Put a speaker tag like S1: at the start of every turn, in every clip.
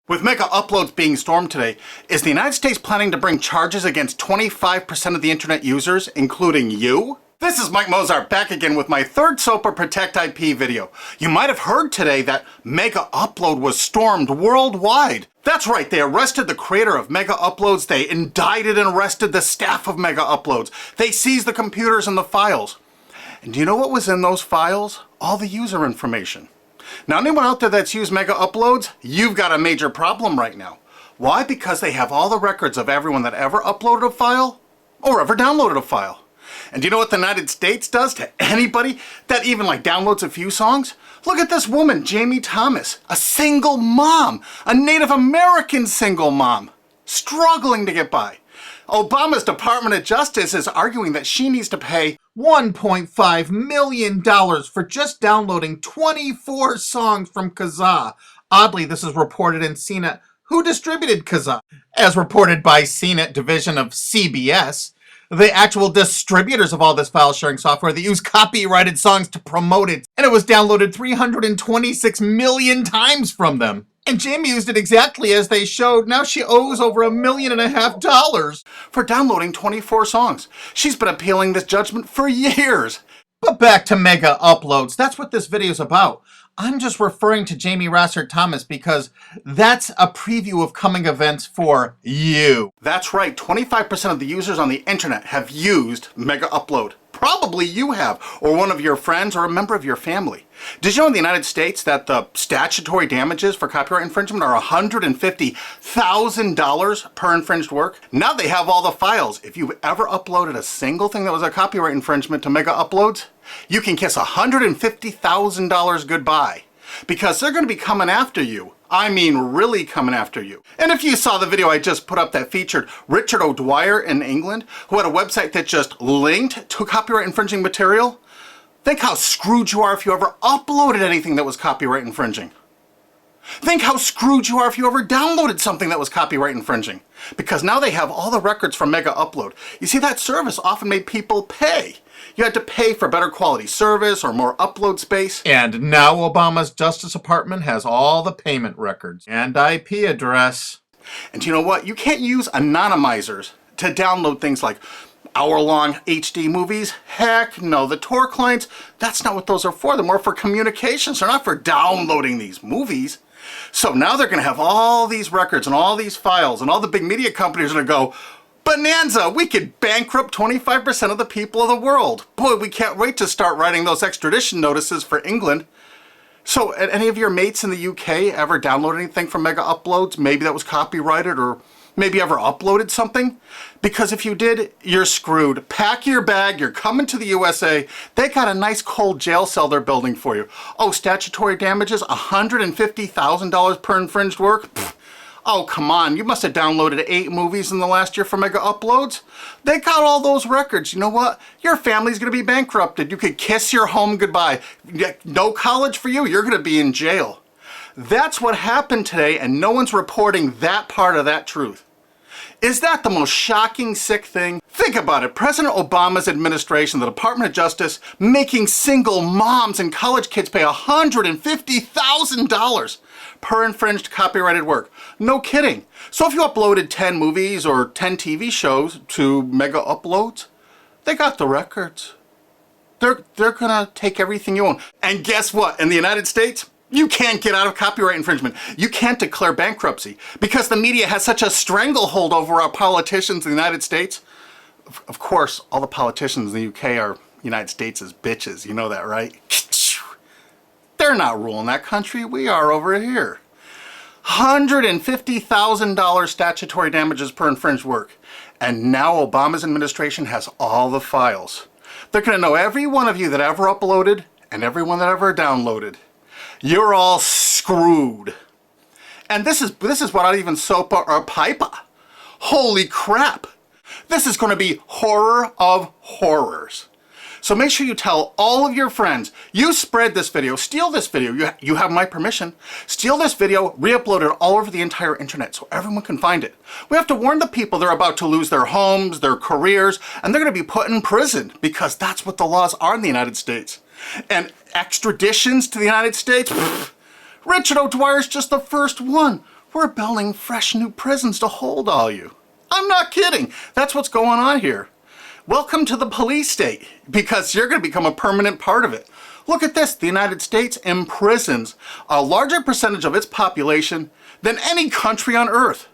S1: With Megauploads being stormed today, is the United States planning to bring charges against 25% of the internet users, including you? This is Mike Mozart back again with my third SOPA Protect IP video. You might have heard today that Megaupload was stormed worldwide. That's right, they arrested the creator of Megauploads, they indicted and arrested the staff of Megauploads, they seized the computers and the files. And do you know what was in those files? All the user information. Now, anyone out there that's used Megauploads, you've got a major problem right now. Why? Because they have all the records of everyone that ever uploaded a file or ever downloaded a file. And do you know what the United States does to anybody that even downloads a few songs? Look at this woman, Jamie Thomas, a single mom, a Native American single mom, struggling to get by. Obama's Department of Justice is arguing that she needs to pay $1.5 million for just downloading 24 songs from Kazaa. Oddly, this is reported in CNET. Who distributed Kazaa? As reported by CNET division of CBS, the actual distributors of all this file sharing software that use copyrighted songs to promote it. And it was downloaded 326 million times from them. And Jamie used it exactly as they showed. Now she owes over $1.5 million for downloading 24 songs. She's been appealing this judgment for years. But back to Megauploads. That's what this video is about. I'm just referring to Jamie Rassert Thomas because that's a preview of coming events for you. That's right, 25% of the users on the internet have used Megaupload. Probably you have, or one of your friends, or a member of your family. Did you know in the United States that the statutory damages for copyright infringement are $150,000 per infringed work? Now they have all the files. If you've ever uploaded a single thing that was a copyright infringement to Megauploads, you can kiss $150,000 goodbye. Because they're going to be coming after you. I mean, really coming after you. And if you saw the video I just put up that featured Richard O'Dwyer in England, who had a website that just linked to copyright infringing material, think how screwed you are if you ever uploaded anything that was copyright infringing. Think how screwed you are if you ever downloaded something that was copyright infringing. Because now they have all the records from Megaupload. You see, that service often made people pay. You had to pay for better quality service or more upload space. And now Obama's Justice Department has all the payment records and IP address. And you know what? You can't use anonymizers to download things like hour-long HD movies. Heck no, the Tor clients, that's not what those are for. They're more for communications. They're not for downloading these movies. So now they're going to have all these records and all these files, and all the big media companies are going to go, bonanza, we could bankrupt 25% of the people of the world. Boy, we can't wait to start writing those extradition notices for England. So, any of your mates in the UK ever download anything from Megauploads? Maybe that was copyrighted, or maybe ever uploaded something? Because if you did, you're screwed. Pack your bag, you're coming to the USA. They got a nice cold jail cell they're building for you. Oh, statutory damages, $150,000 per infringed work? Pfft. Oh, come on, you must have downloaded 8 movies in the last year for Megauploads. They got all those records. You know what? Your family's gonna be bankrupted. You could kiss your home goodbye. No college for you, you're gonna be in jail. That's what happened today, and no one's reporting that part of that truth. Is that the most shocking, sick thing? Think about it. President Obama's administration, the Department of Justice, making single moms and college kids pay $150,000 per infringed copyrighted work. No kidding. So if you uploaded 10 movies or 10 TV shows to Megauploads, they got the records. They're gonna take everything you own. And guess what? In the United States, you can't get out of copyright infringement. You can't declare bankruptcy because the media has such a stranglehold over our politicians in the United States. Of course, all the politicians in the UK are United States' bitches. You know that, right? They're not ruling that country. We are over here. $150,000 statutory damages per infringed work. And now Obama's administration has all the files. They're going to know every one of you that ever uploaded and everyone that ever downloaded. You're all screwed. And this is without even SOPA or PIPA. Holy crap. This is going to be horror of horrors. So make sure you tell all of your friends, you spread this video, steal this video, you have my permission, steal this video, re-upload it all over the entire internet so everyone can find it. We have to warn the people they're about to lose their homes, their careers, and they're going to be put in prison because that's what the laws are in the United States. And extraditions to the United States? Pfft, Richard O'Dwyer's just the first one. We're building fresh new prisons to hold all you. I'm not kidding. That's what's going on here. Welcome to the police state, because you're going to become a permanent part of it. Look at this. The United States imprisons a larger percentage of its population than any country on earth.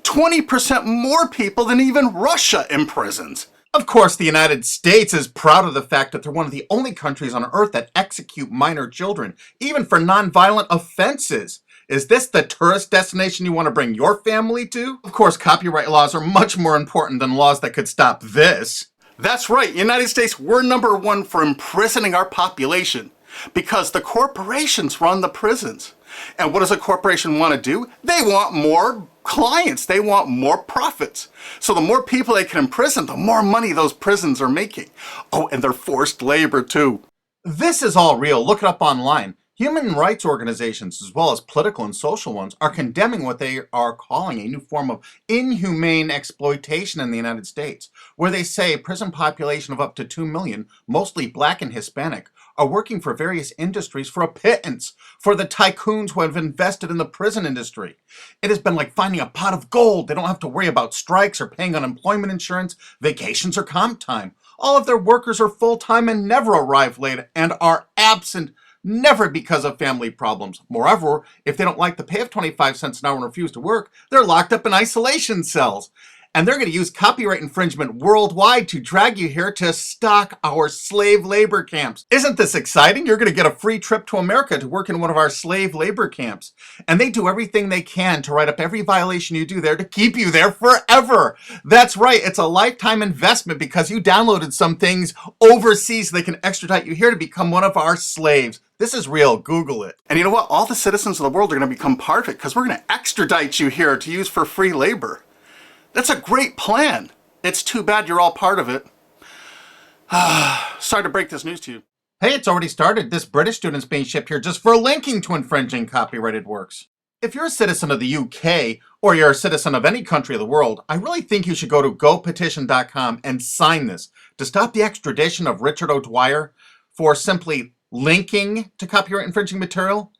S1: 20% more people than even Russia imprisons. Of course, the United States is proud of the fact that they're one of the only countries on earth that execute minor children, even for nonviolent offenses. Is this the tourist destination you want to bring your family to? Of course, copyright laws are much more important than laws that could stop this. That's right, United States, we're #1 for imprisoning our population because the corporations run the prisons. And what does a corporation want to do? They want more clients. They want more profits. So the more people they can imprison, the more money those prisons are making. Oh, and they're forced labor too. This is all real. Look it up online. Human rights organizations, as well as political and social ones, are condemning what they are calling a new form of inhumane exploitation in the United States, where they say a prison population of up to 2 million, mostly black and Hispanic, are working for various industries for a pittance for the tycoons who have invested in the prison industry. It has been like finding a pot of gold. They don't have to worry about strikes or paying unemployment insurance, vacations, or comp time. All of their workers are full-time and never arrive late and are absent, never because of family problems. Moreover, if they don't like the pay of 25 cents an hour and refuse to work, they're locked up in isolation cells. And they're going to use copyright infringement worldwide to drag you here to stock our slave labor camps. Isn't this exciting? You're going to get a free trip to America to work in one of our slave labor camps. And they do everything they can to write up every violation you do there to keep you there forever. That's right. It's a lifetime investment because you downloaded some things overseas so they can extradite you here to become one of our slaves. This is real. Google it. And you know what? All the citizens of the world are going to become part of it because we're going to extradite you here to use for free labor. That's a great plan. It's too bad you're all part of it. Sorry to break this news to you. Hey, it's already started. This British student's being shipped here just for linking to infringing copyrighted works. If you're a citizen of the UK, or you're a citizen of any country of the world, I really think you should go to gopetition.com and sign this to stop the extradition of Richard O'Dwyer for simply linking to copyright infringing material.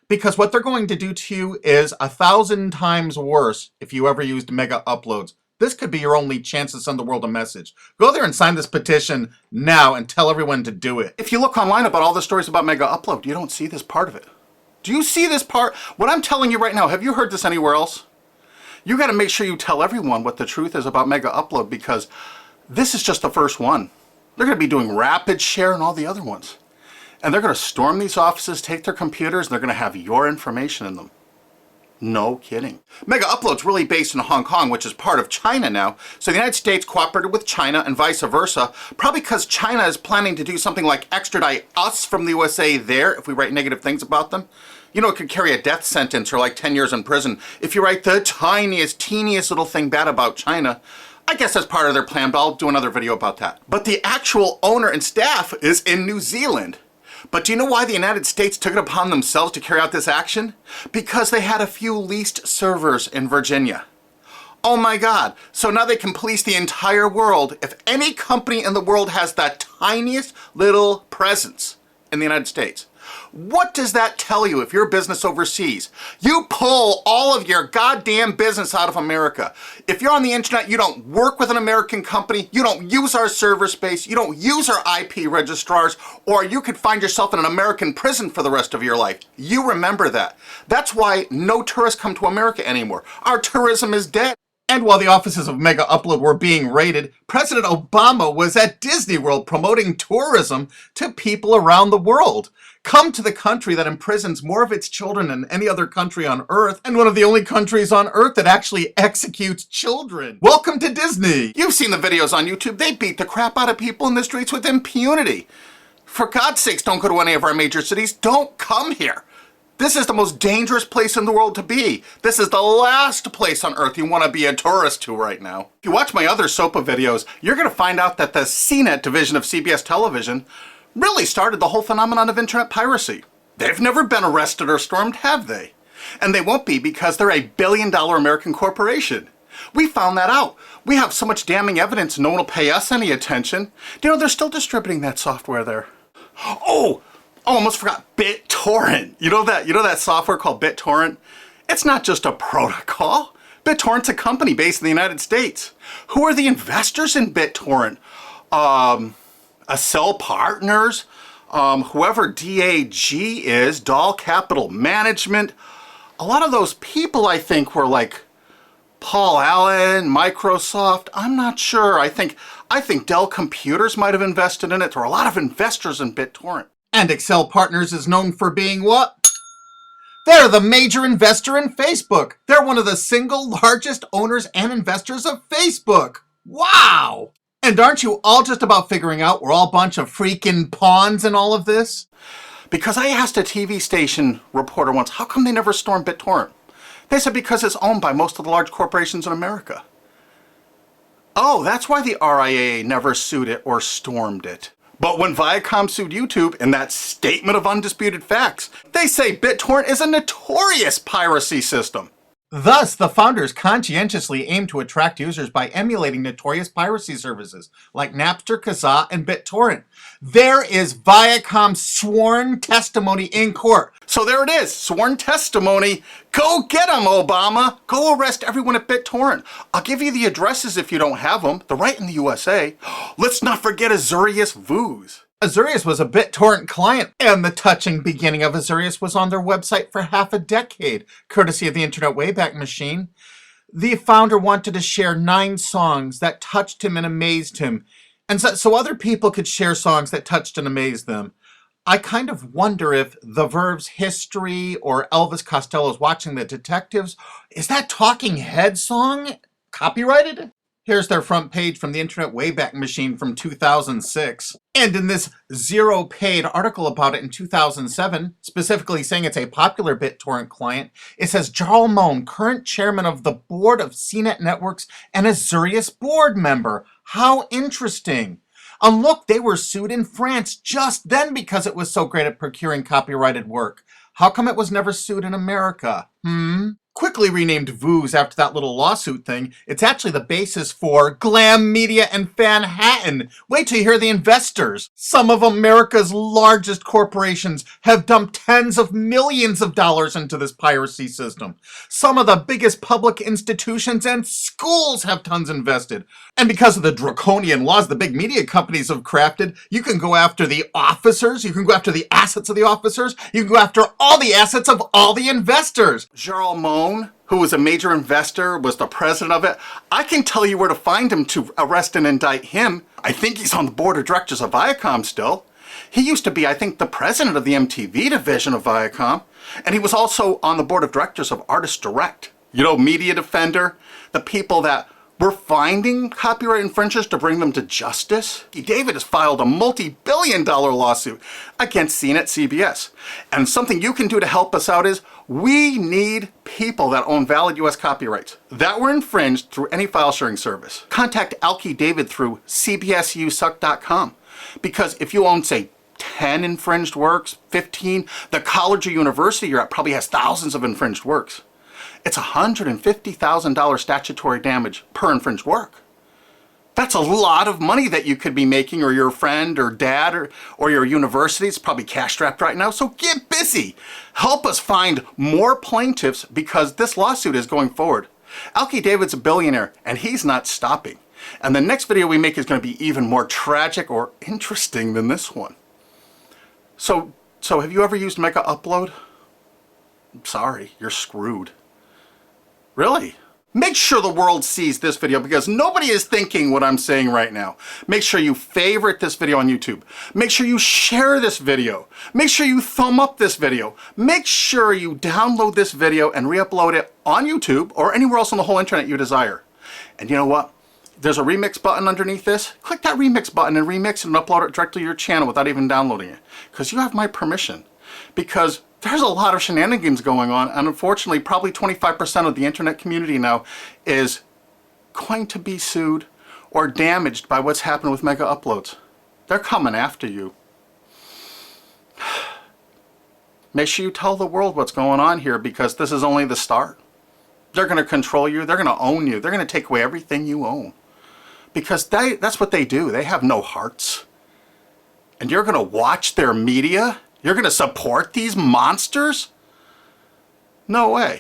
S1: Because what they're going to do to you is 1,000 times worse if you ever used MegaUploads. This could be your only chance to send the world a message. Go there and sign this petition now and tell everyone to do it. If you look online about all the stories about MegaUpload, you don't see this part of it. Do you see this part? What I'm telling you right now, have you heard this anywhere else? You got to make sure you tell everyone what the truth is about MegaUpload because this is just the first one. They're going to be doing rapid share and all the other ones. And they're going to storm these offices, take their computers, and they're going to have your information in them. No kidding. MegaUpload's really based in Hong Kong, which is part of China now. So the United States cooperated with China and vice versa, probably because China is planning to do something like extradite us from the USA there if we write negative things about them. You know, it could carry a death sentence or like 10 years in prison if you write the tiniest, teeniest little thing bad about China. I guess that's part of their plan, but I'll do another video about that. But the actual owner and staff is in New Zealand. But do you know why the United States took it upon themselves to carry out this action? Because they had a few leased servers in Virginia. Oh my God. So now they can police the entire world. If any company in the world has that tiniest little presence in the United States, what does that tell you if you're a business overseas? You pull all of your goddamn business out of America. If you're on the internet, you don't work with an American company, you don't use our server space, you don't use our IP registrars, or you could find yourself in an American prison for the rest of your life. You remember that. That's why no tourists come to America anymore. Our tourism is dead. And while the offices of MegaUpload were being raided, President Obama was at Disney World promoting tourism to people around the world. Come to the country that imprisons more of its children than any other country on Earth, and one of the only countries on Earth that actually executes children. Welcome to Disney! You've seen the videos on YouTube. They beat the crap out of people in the streets with impunity. For God's sakes, don't go to any of our major cities. Don't come here. This is the most dangerous place in the world to be. This is the last place on earth you want to be a tourist to right now. If you watch my other SOPA videos, you're going to find out that the CNET division of CBS television really started the whole phenomenon of internet piracy. They've never been arrested or stormed, have they? And they won't be because they're a billion-dollar American corporation. We found that out. We have so much damning evidence no one will pay us any attention. You know, they're still distributing that software there. Oh, almost forgot BitTorrent. You know that software called BitTorrent? It's not just a protocol. BitTorrent's a company based in the United States. Who are the investors in BitTorrent? Accel Partners, whoever DAG is, Doll Capital Management. A lot of those people, I think, were like Paul Allen, Microsoft. I'm not sure. I think Dell Computers might have invested in it. There are a lot of investors in BitTorrent. And Accel Partners is known for being what? They're the major investor in Facebook. They're one of the single largest owners and investors of Facebook. Wow! And aren't you all just about figuring out we're all a bunch of freaking pawns in all of this? Because I asked a TV station reporter once, how come they never stormed BitTorrent? They said because it's owned by most of the large corporations in America. Oh, that's why the RIAA never sued it or stormed it. But when Viacom sued YouTube in that statement of undisputed facts, they say BitTorrent is a notorious piracy system. Thus, the founders conscientiously aim to attract users by emulating notorious piracy services like Napster, Kazaa, and BitTorrent. There is Viacom's sworn testimony in court. So there it is, sworn testimony. Go get them, Obama. Go arrest everyone at BitTorrent. I'll give you the addresses if you don't have them. They're right in the USA. Let's not forget Azurius Vooz. Azurius was a BitTorrent client, and the touching beginning of Azurius was on their website for half a decade, courtesy of the Internet Wayback Machine. The founder wanted to share 9 songs that touched him and amazed him, and so other people could share songs that touched and amazed them. I kind of wonder if The Verve's History or Elvis Costello's Watching the Detectives, is that Talking Heads song copyrighted? Here's their front page from the Internet Wayback Machine from 2006. And in this zero paid article about it in 2007, specifically saying it's a popular BitTorrent client, it says Jarl Moan, current chairman of the board of CNET Networks and Azurius board member. How interesting. And look, they were sued in France just then because it was so great at procuring copyrighted work. How come it was never sued in America? Quickly renamed Vooz after that little lawsuit thing, it's actually the basis for Glam Media and Fanhattan. Wait till you hear the investors. Some of America's largest corporations have dumped tens of millions of dollars into this piracy system. Some of the biggest public institutions and schools have tons invested. And because of the draconian laws the big media companies have crafted, you can go after the officers, you can go after the assets of the officers, you can go after all the assets of all the investors. Jarl Moan, who was a major investor, was the president of it. I can tell you where to find him to arrest and indict him. I think he's on the board of directors of Viacom still. He used to be, I think, the president of the MTV division of Viacom. And he was also on the board of directors of Artist Direct. You know, Media Defender, the people that were finding copyright infringers to bring them to justice. David has filed a multi-billion-dollar lawsuit against CNET CBS. And something you can do to help us out is we need people that own valid US copyrights that were infringed through any file sharing service. Contact Alki David through cbsusuck.com. Because if you own, say, 10 infringed works, 15, the college or university you're at probably has thousands of infringed works. It's $150,000 statutory damage per infringed work. That's a lot of money that you could be making, or your friend or dad or your university is probably cash strapped right now. So get busy. Help us find more plaintiffs because this lawsuit is going forward. Alki David's a billionaire and he's not stopping. And the next video we make is going to be even more tragic or interesting than this one. So have you ever used MegaUpload? I'm sorry, you're screwed. Really? Make sure the world sees this video because nobody is thinking what I'm saying right now. Make sure you favorite this video on YouTube. Make sure you share this video. Make sure you thumb up this video. Make sure you download this video and re-upload it on YouTube or anywhere else on the whole internet you desire. And you know what? There's a remix button underneath this. Click that remix button and remix it and upload it directly to your channel without even downloading it. Because you have my permission. Because there's a lot of shenanigans going on, and unfortunately probably 25% of the internet community now is going to be sued or damaged by what's happened with MegaUploads. They're coming after you. Make sure you tell the world what's going on here because this is only the start. They're going to control you, they're going to own you, they're going to take away everything you own. Because that's what they do, they have no hearts. And you're going to watch their media? You're going to support these monsters? No way.